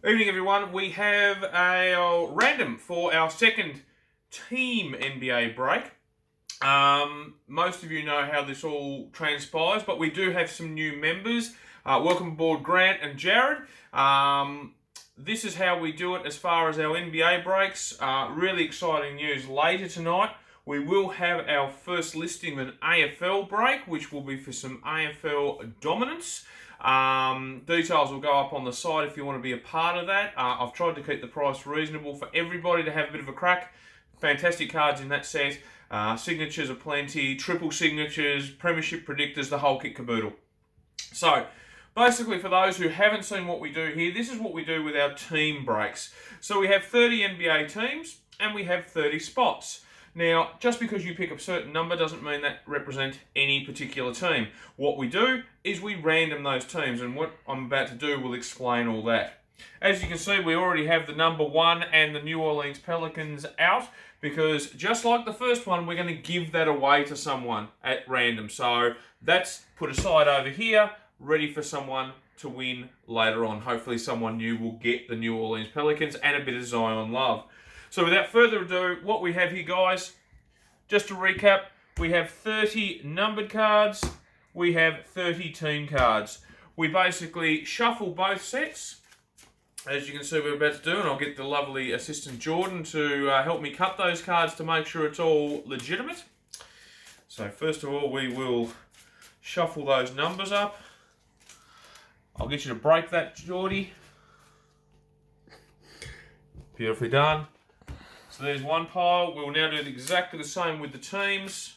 Evening, everyone. We have a random for our second team NBA break. Most of you know how this all transpires, but we do have some new members. Welcome aboard, Grant and Jared. This is how we do it as far as our NBA breaks. Really exciting news later tonight. We will have our first listing of an AFL break, which will be for some AFL dominance. Details will go up on the site if you want to be a part of that. I've tried to keep the price reasonable for everybody to have a bit of a crack. Fantastic cards in that set. Signatures are plenty, triple signatures, premiership predictors, the whole kit caboodle. So, basically, for those who haven't seen what we do here, this is what we do with our team breaks. So we have 30 NBA teams and we have 30 spots. Now, just because you pick a certain number doesn't mean that represent any particular team. What we do is we random those teams, and what I'm about to do will explain all that. As you can see, we already have the number 1 and the New Orleans Pelicans out, because just like the first one, we're going to give that away to someone at random. So that's put aside over here, ready for someone to win later on. Hopefully someone new will get the New Orleans Pelicans and a bit of Zion love. So without further ado, what we have here, guys, just to recap, we have 30 numbered cards, we have 30 team cards. We basically shuffle both sets, as you can see we're about to do, and I'll get the lovely assistant Jordan to help me cut those cards to make sure it's all legitimate. So first of all, we will shuffle those numbers up. I'll get you to break that, Geordie. Beautifully done. So there's one pile. We'll now do exactly the same with the teams.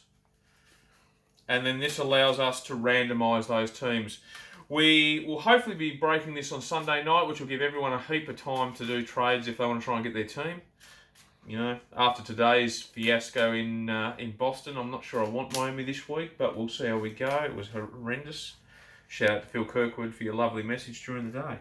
And then this allows us to randomise those teams. We will hopefully be breaking this on Sunday night, which will give everyone a heap of time to do trades if they want to try and get their team. You know, after today's fiasco in Boston, I'm not sure I want Miami this week, but we'll see how we go. It was horrendous. Shout out to Phil Kirkwood for your lovely message during the day.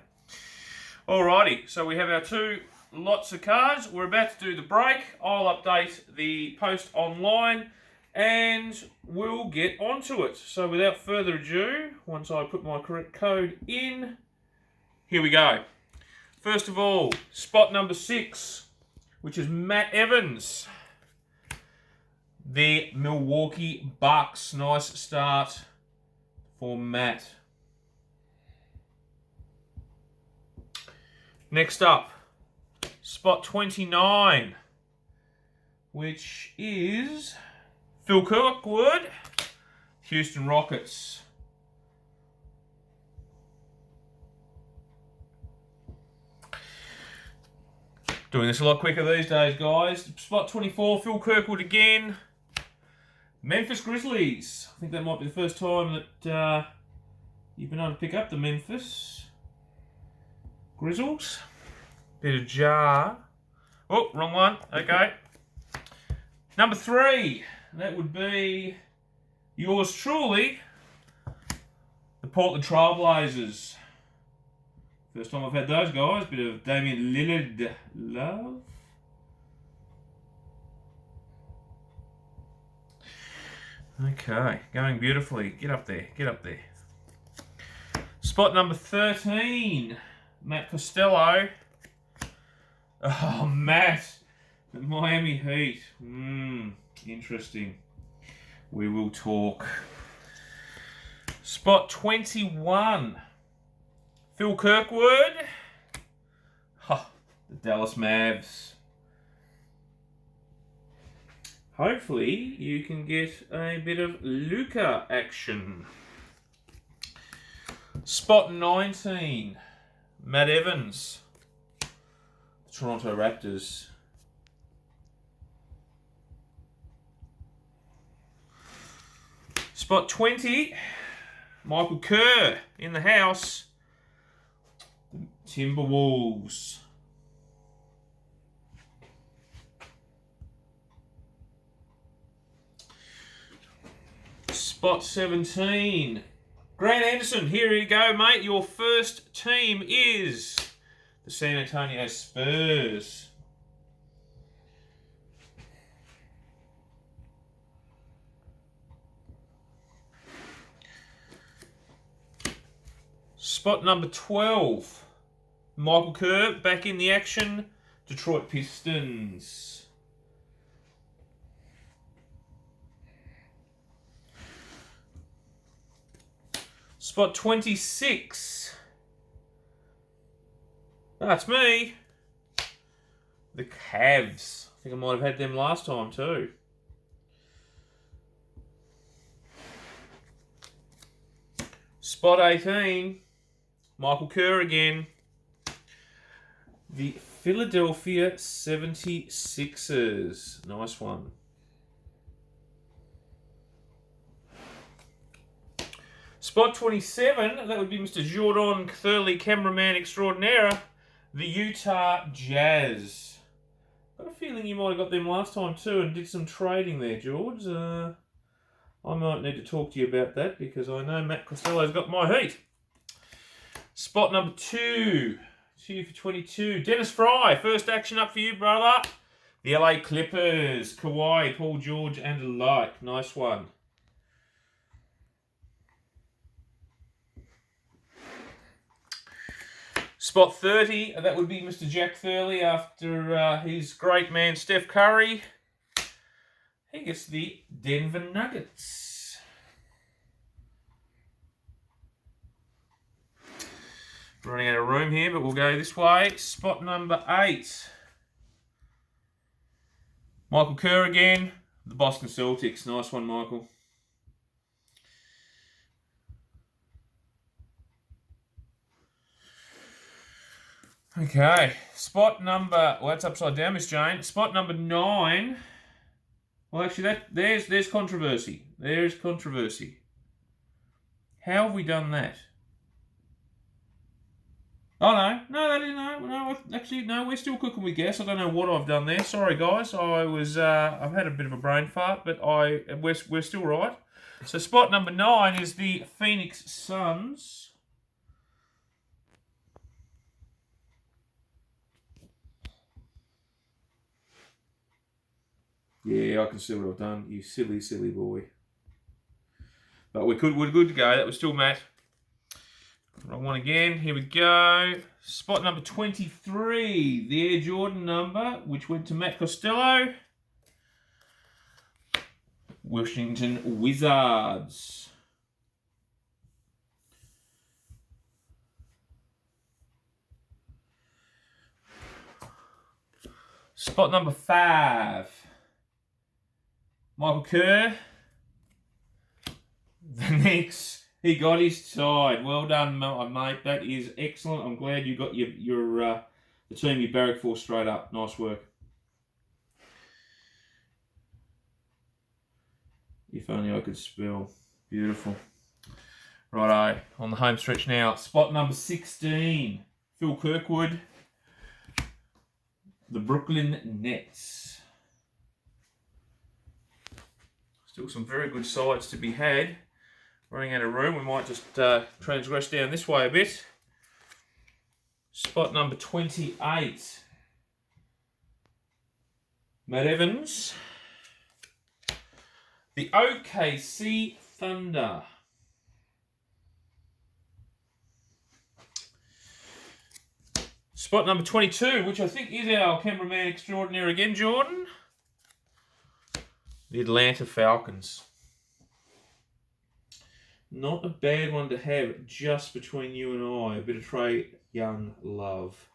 Alrighty, so we have our two lots of cards. We're about to do the break. I'll update the post online and we'll get onto it. So without further ado, once I put my correct code in, here we go. First of all, spot number 6, which is Matt Evans. The Milwaukee Bucks. Nice start for Matt. Next up, spot 29, which is Phil Kirkwood, Houston Rockets. Doing this a lot quicker these days, guys. Spot 24, Phil Kirkwood again, Memphis Grizzlies. I think that might be the first time that you've been able to pick up the Memphis Grizzles. Bit of jar. Oh, wrong one. Okay. Number 3. That would be yours truly, the Portland Trailblazers. First time I've had those guys. Bit of Damian Lillard love. Okay, going beautifully. Get up there. Get up there. Spot number 13. Matt Costello. Oh, Matt. The Miami Heat. Interesting. We will talk. Spot 21. Phil Kirkwood. Oh, the Dallas Mavs. Hopefully you can get a bit of Luka action. Spot 19. Matt Evans, Toronto Raptors. Spot 20, Michael Kerr in the house, Timberwolves. Spot 17, Grant Anderson. Here you go, mate. Your first team is the San Antonio Spurs. Spot number 12, Michael Kerr back in the action. Detroit Pistons. Spot 26. That's me. The Cavs. I think I might have had them last time too. Spot 18. Michael Kerr again. The Philadelphia 76ers. Nice one. Spot 27. That would be Mr. Jordan Thurley, cameraman extraordinaire. The Utah Jazz. Got a feeling you might have got them last time too and did some trading there, George. I might need to talk to you about that because I know Matt Costello's got my heat. Spot number 2. 2 for 22. Dennis Fry, first action up for you, brother. The LA Clippers. Kawhi, Paul George and alike. Nice one. Spot 30. That would be Mr. Jack Thurley after his great man Steph Curry. He gets the Denver Nuggets. Running out of room here, but we'll go this way. Spot number 8. Michael Kerr again. The Boston Celtics. Nice one, Michael. Okay. Spot number... Well, that's upside down, Miss Jane. Spot number 9... Well, actually, there's controversy. There's controversy. How have we done that? Oh, no, actually, no, we're still cooking with gas. I don't know what I've done there. Sorry, guys. I've had a bit of a brain fart, but we're still right. So, spot number 9 is the Phoenix Suns. Yeah, I can see what I've done. You silly, silly boy. But we're good to go. That was still Matt. Wrong one again. Here we go. Spot number 23. The Air Jordan number, which went to Matt Costello. Washington Wizards. Spot number 5. Michael Kerr, the Knicks, he got his side. Well done, mate. That is excellent. I'm glad you got the team you barracked for straight up. Nice work. If only I could spell. Beautiful. Righto, on the home stretch now. Spot number 16, Phil Kirkwood, the Brooklyn Nets. Still some very good sides to be had. Running out of room, we might just transgress down this way a bit. Spot number 28. Matt Evans. The OKC Thunder. Spot number 22, which I think is our cameraman extraordinaire again, Jordan. The Atlanta Falcons. Not a bad one to have just between you and I. A bit of Trae Young love.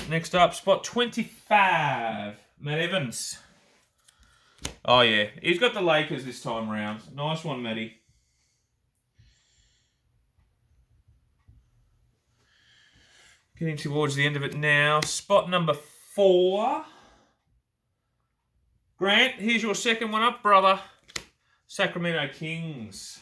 Next up, spot 25. Matt Evans. Oh, yeah. He's got the Lakers this time round. Nice one, Matty. Getting towards the end of it now. Spot number 4. Grant, here's your second one up, brother. Sacramento Kings.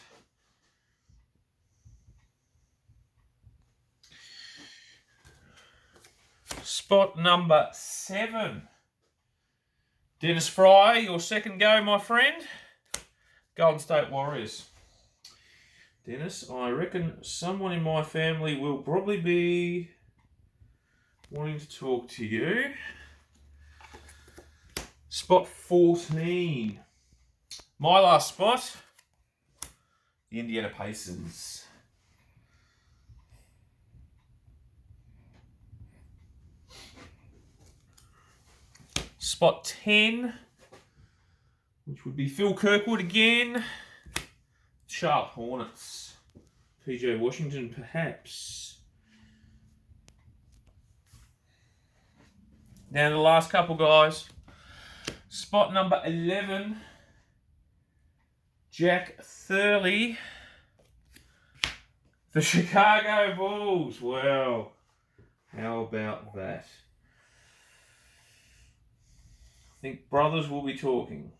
Spot number 7. Dennis Fry, your second go, my friend. Golden State Warriors. Dennis, I reckon someone in my family will probably be wanting to talk to you. Spot 14. My last spot. the Indiana Pacers. Spot 10, which would be Phil Kirkwood again. Charlotte Hornets. PJ Washington, perhaps. Down to the last couple, guys. Spot number 11, Jack Thurley. The Chicago Bulls. Well, how about that? I think brothers will be talking.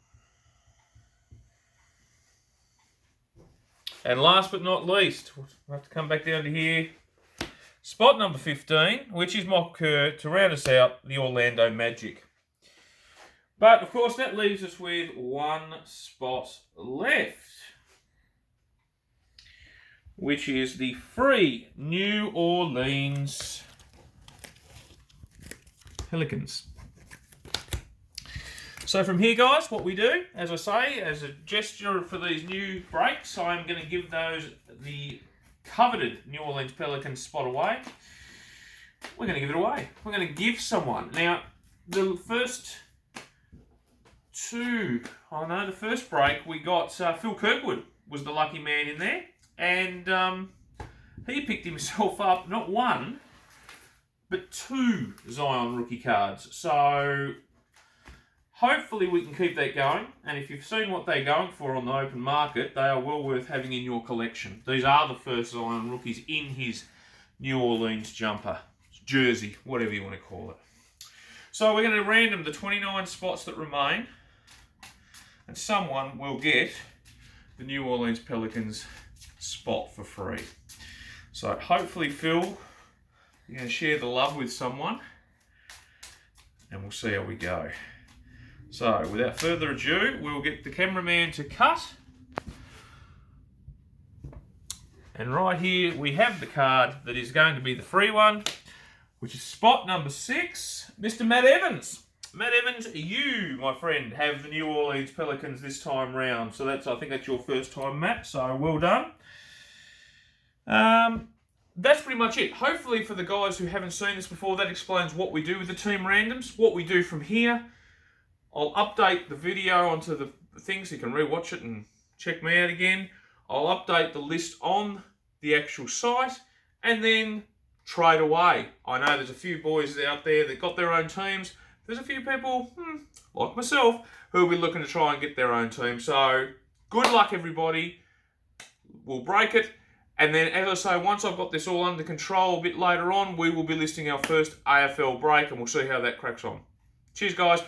And last but not least, we'll have to come back down to here. Spot number 15, which is Mock Kerr, to round us out, the Orlando Magic. But, of course, that leaves us with one spot left, which is the free New Orleans Pelicans. So from here, guys, what we do, as I say, as a gesture for these new breaks, I'm going to give those the coveted New Orleans Pelicans spot away. We're going to give it away. We're going to give someone. Now, the first the first break, we got Phil Kirkwood was the lucky man in there. And he picked himself up not one, but 2 Zion rookie cards. So hopefully we can keep that going. And if you've seen what they're going for on the open market, they are well worth having in your collection. These are the first Zion rookies in his New Orleans jumper, jersey, whatever you want to call it. So we're going to random the 29 spots that remain. And someone will get the New Orleans Pelicans spot for free. So hopefully, Phil, you're going to share the love with someone. And we'll see how we go. So, without further ado, we'll get the cameraman to cut. And right here, we have the card that is going to be the free one, which is spot number 6, Mr. Matt Evans. Matt Evans, you, my friend, have the New Orleans Pelicans this time round. So I think that's your first time, Matt. So well done. That's pretty much it. Hopefully for the guys who haven't seen this before, that explains what we do with the team randoms, what we do from here. I'll update the video onto the thing so you can rewatch it and check me out again. I'll update the list on the actual site and then trade away. I know there's a few boys out there that got their own teams. There's a few people, like myself, who will be looking to try and get their own team. So, good luck, everybody. We'll break it. And then, as I say, once I've got this all under control a bit later on, we will be listing our first AFL break, and we'll see how that cracks on. Cheers, guys.